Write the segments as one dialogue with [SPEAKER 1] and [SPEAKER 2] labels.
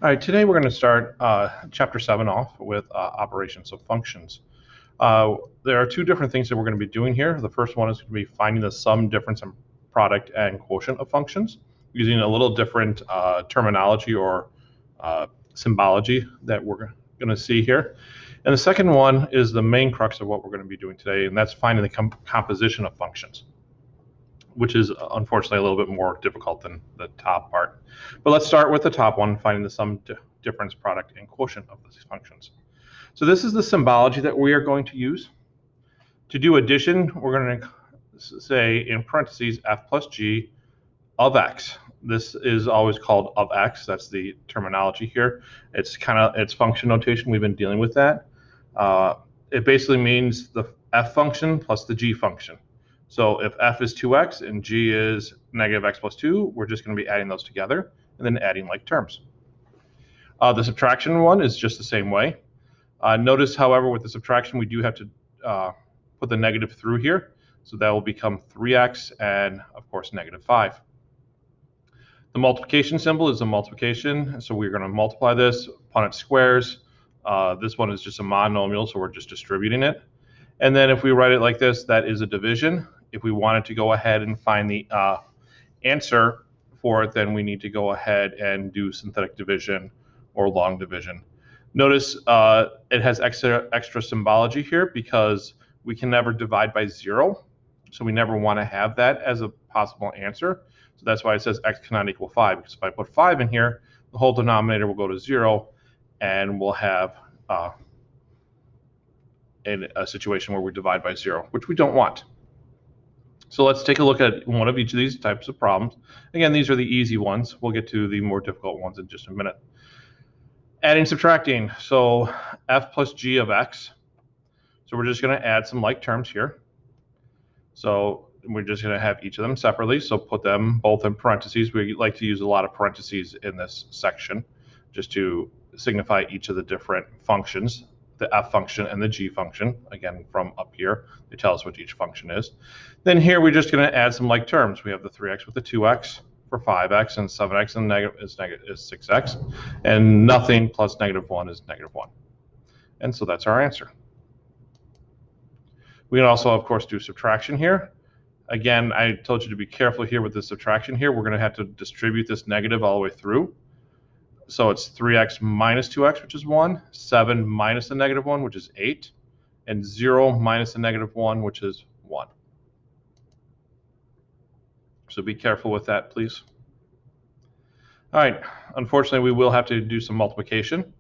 [SPEAKER 1] All right, today we're going to start Chapter 7 off with operations of functions. There are two different things that we're going to be doing here. The first one is going to be finding the sum, difference, and product and quotient of functions using a little different terminology or symbology that we're going to see here. And the second one is the main crux of what we're going to be doing today, and that's finding the composition of functions, which is unfortunately a little bit more difficult than the top part. But let's start with the top one, finding the sum, difference, product, and quotient of these functions. So this is the symbology that we are going to use. To do addition, we're going to say in parentheses f plus g of x. This is always called of x. That's the terminology here. It's function notation. We've been dealing with that. It basically means the f function plus the g function. So if f is 2x and g is negative x plus 2, we're just going to be adding those together and then adding like terms. The subtraction one is just the same way. Notice, however, with the subtraction, we do have to put the negative through here. So that will become 3x and, of course, negative 5. The multiplication symbol is a multiplication. So we're going to multiply this upon its squares. This one is just a monomial, so we're just distributing it. And then if we write it like this, that is a division. If we wanted to go ahead and find the answer for it, then we need to go ahead and do synthetic division or long division. Notice it has extra symbology here because we can never divide by 0. So we never want to have that as a possible answer. So that's why it says x cannot equal 5, because if I put 5 in here, the whole denominator will go to 0, and we'll have in a situation where we divide by 0, which we don't want. So let's take a look at one of each of these types of problems. Again, these are the easy ones. We'll get to the more difficult ones in just a minute. Adding, subtracting. So f plus g of x. So we're just going to add some like terms here. So we're just going to have each of them separately. So put them both in parentheses. We like to use a lot of parentheses in this section just to signify each of the different functions, the f function and the g function. Again, from up here, they tell us what each function is. Then here we're just going to add some like terms. We have the 3x with the 2x for 5x, and 7x and negative is 6x, and nothing plus negative 1 is negative 1. And so that's our answer. We can also, of course, do subtraction here. Again, I told you to be careful here with the subtraction here. We're going to have to distribute this negative all the way through. So it's 3x minus 2x, which is 1, 7 minus the negative 1, which is 8, and 0 minus the negative 1, which is 1. So be careful with that, please. All right, unfortunately, we will have to do some multiplication.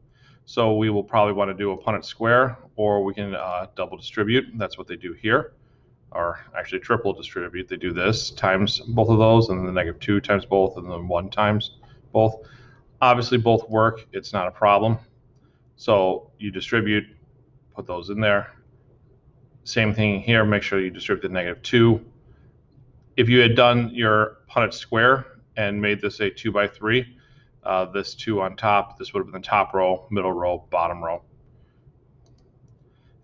[SPEAKER 1] So we will probably want to do a Punnett square, or we can double distribute. That's what they do here, or actually triple distribute. They do this times both of those, and then the negative 2 times both, and then 1 times both. Obviously, both work. It's not a problem. So you distribute, put those in there. Same thing here. Make sure you distribute the negative 2. If you had done your Punnett square and made this a 2 by 3, this 2 on top, this would have been the top row, middle row, bottom row.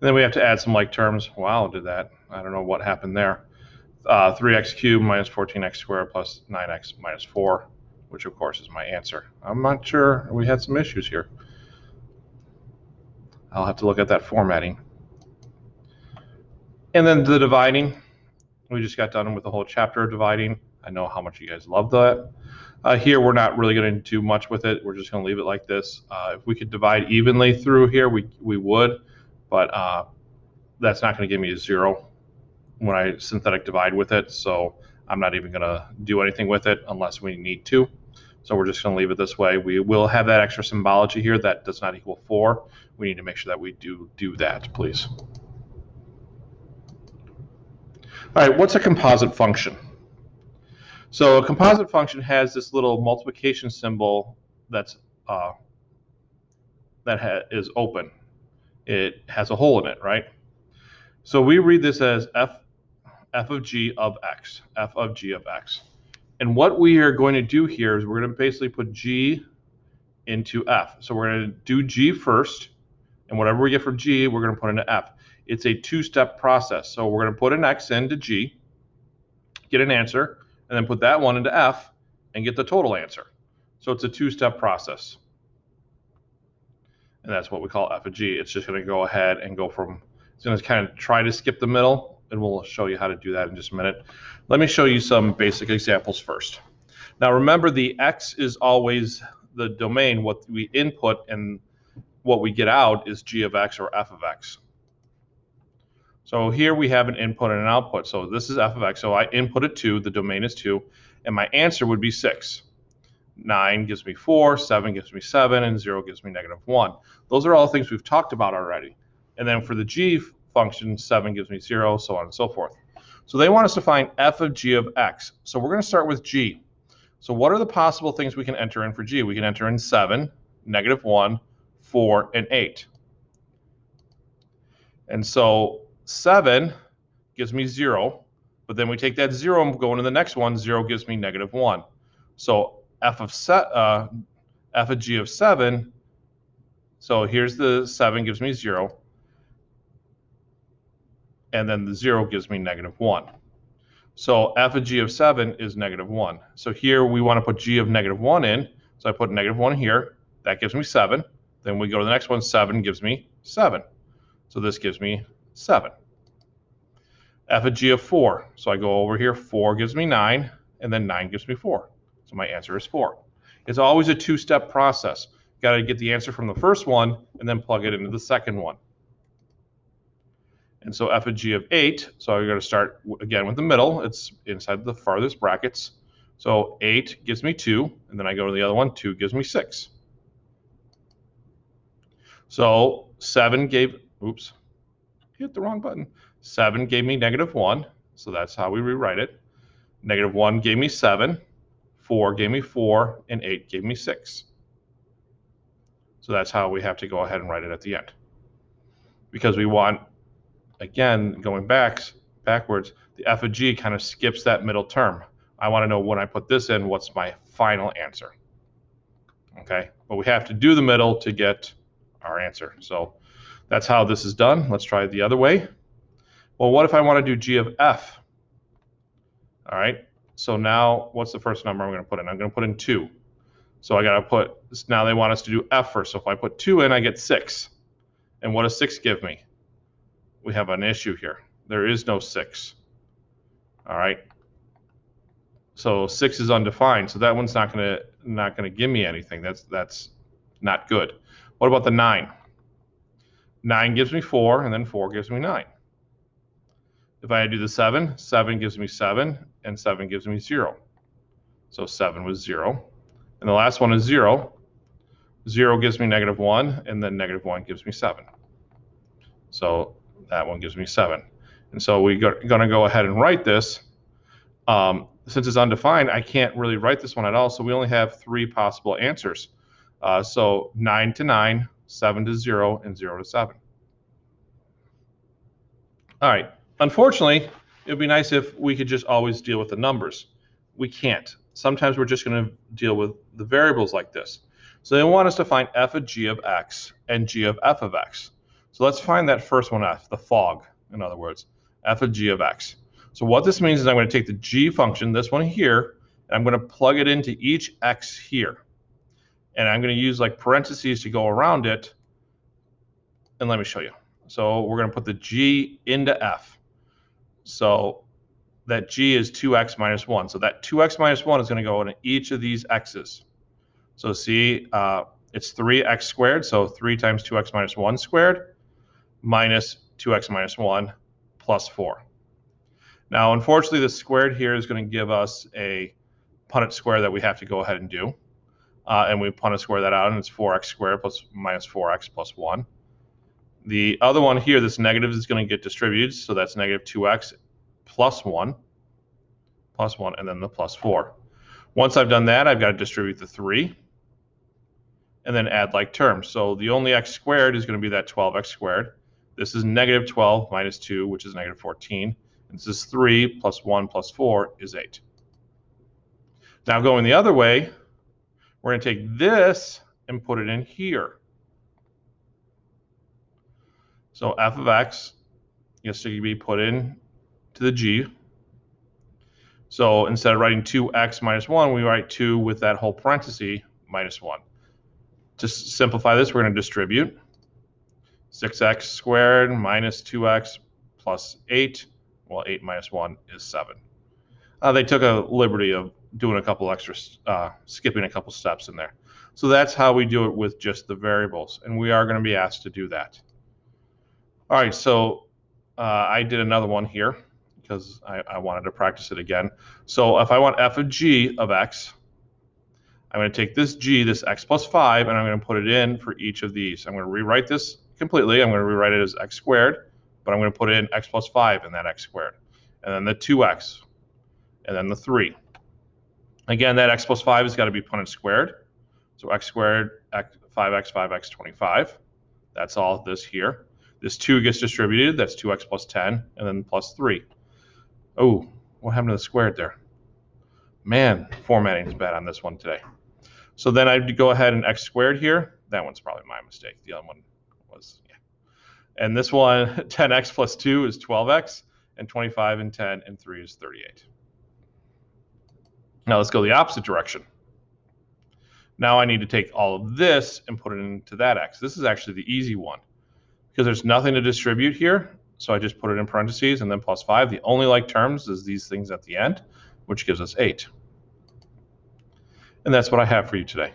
[SPEAKER 1] And then we have to add some like terms. Wow, did that. I don't know what happened there. 3x cubed minus 14x squared plus 9x minus 4, which of course is my answer. I'm not sure. We had some issues here. I'll have to look at that formatting. And then the dividing. We just got done with the whole chapter of dividing. I know how much you guys love that. Here, we're not really going to do much with it. We're just going to leave it like this. If we could divide evenly through here, we would, but that's not going to give me a 0 when I synthetic divide with it. So I'm not even going to do anything with it unless we need to. So we're just going to leave it this way. We will have that extra symbology here that does not equal 4. We need to make sure that we do that, please. All right, what's a composite function? So a composite function has this little multiplication symbol that's is open. It has a hole in it, right? So we read this as f of g of x, f of g of x. And what we are going to do here is we're going to basically put g into f. So we're going to do g first, and whatever we get from g, we're going to put into f. It's a two-step process. So we're going to put an x into g, get an answer, and then put that one into f and get the total answer. So it's a two-step process. and that's what we call f of g. It's just going to go ahead and go from, it's going to kind of try to skip the middle, and we'll show you how to do that in just a minute. Let me show you some basic examples first. Now remember, the x is always the domain. What we input and what we get out is g of x or f of x. So here we have an input and an output. So this is f of x. So I inputted 2, the domain is 2, and my answer would be 6. 9 gives me 4, 7 gives me 7, and 0 gives me -1. Those are all things we've talked about already. And then for the g function, 7 gives me 0, so on and so forth. So they want us to find f of g of x. So we're going to start with g. So what are the possible things we can enter in for g? We can enter in 7, -1, 4, and 8. And so 7 gives me 0, but then we take that 0 and go into the next one. 0 gives me -1. So f of g of 7, so here's the 7 gives me 0, and then the 0 gives me -1. So f of g of 7 is -1. So here we want to put g of -1 in, so I put -1 here. That gives me 7. Then we go to the next one. 7 gives me 7. So this gives me 7. F of g of 4. So I go over here. 4 gives me 9, and then 9 gives me 4. So my answer is 4. It's always a two-step process. You got to get the answer from the first one and then plug it into the second one. And so f of g of 8, so I'm going to start again with the middle. It's inside the farthest brackets. So 8 gives me 2, and then I go to the other one. 2 gives me 6. So 7 gave, oops, hit the wrong button. 7 gave me -1, so that's how we rewrite it. -1 gave me 7, 4 gave me 4, and 8 gave me 6. So that's how we have to go ahead and write it at the end. Because we want, again, going backwards, the f of g kind of skips that middle term. I want to know when I put this in, what's my final answer. Okay, but we have to do the middle to get our answer. So that's how this is done. Let's try it the other way. Well, what if I want to do g of f? All right, so now what's the first number I'm going to put in? I'm going to put in 2. So I got to put, now they want us to do f first. So if I put 2 in, I get 6. And what does 6 give me? We have an issue here. There is no 6. All right. So 6 is undefined. So that one's not gonna give me anything. That's not good. What about the 9? 9 gives me 4, and then 4 gives me 9. If I do the 7, 7 gives me 7, and 7 gives me 0. So 7 was 0. And the last one is 0. 0 gives me -1, and then -1 gives me 7. So that one gives me 7. And so we're going to go ahead and write this. Since it's undefined, I can't really write this one at all. So we only have 3 possible answers. So 9 to 9, 7 to 0, and 0 to 7. All right. Unfortunately, it would be nice if we could just always deal with the numbers. We can't. Sometimes we're just going to deal with the variables like this. So they want us to find f of g of x and g of f of x. So let's find that first one f, the fog, in other words, f of g of x. So what this means is I'm going to take the g function, this one here, and I'm going to plug it into each x here. And I'm going to use like parentheses to go around it. And let me show you. So we're going to put the g into f. So that g is 2x minus 1. So that 2x minus 1 is going to go into each of these x's. So see, it's 3x squared, so 3 times 2x minus 1 squared, minus 2x minus 1 plus 4. Now, unfortunately, the squared here is going to give us a Punnett square that we have to go ahead and do. And we Punnett square that out, and it's 4x squared plus minus 4x plus 1. The other one here, this negative, is going to get distributed, so that's negative 2x plus 1, and then the plus 4. Once I've done that, I've got to distribute the 3, and then add like terms. So the only x squared is going to be that 12x squared. This is negative 12 minus 2, which is negative 14. And this is 3 plus 1 plus 4 is 8. Now going the other way, we're going to take this and put it in here. So f of x is to be put in to the g. So instead of writing 2x minus 1, we write 2 with that whole parenthesis minus 1. To simplify this, we're going to distribute. 6x squared minus 2x plus 8. Well, 8 minus 1 is 7. They took a liberty of doing a couple extra, skipping a couple steps in there. So that's how we do it with just the variables, and we are going to be asked to do that. All right, so I did another one here because I wanted to practice it again. So if I want f of g of x, I'm going to take this g, this x plus 5, and I'm going to put it in for each of these. I'm going to rewrite this completely. I'm going to rewrite it as x squared, but I'm going to put in x plus 5 in that x squared, and then the 2x, and then the 3. Again, that x plus 5 has got to be Punnett squared. So x squared, 5x, 5x, 25. That's all this here. This 2 gets distributed. That's 2x plus 10, and then plus 3. Oh, what happened to the squared there? Man, formatting is bad on this one today. So then I'd go ahead and x squared here. That one's probably my mistake. The other one was, yeah. And this one, 10x plus 2 is 12x, and 25 and 10 and 3 is 38. Now let's go the opposite direction. Now I need to take all of this and put it into that x. This is actually the easy one because there's nothing to distribute here. So I just put it in parentheses and then plus 5. The only like terms is these things at the end, which gives us 8. And that's what I have for you today.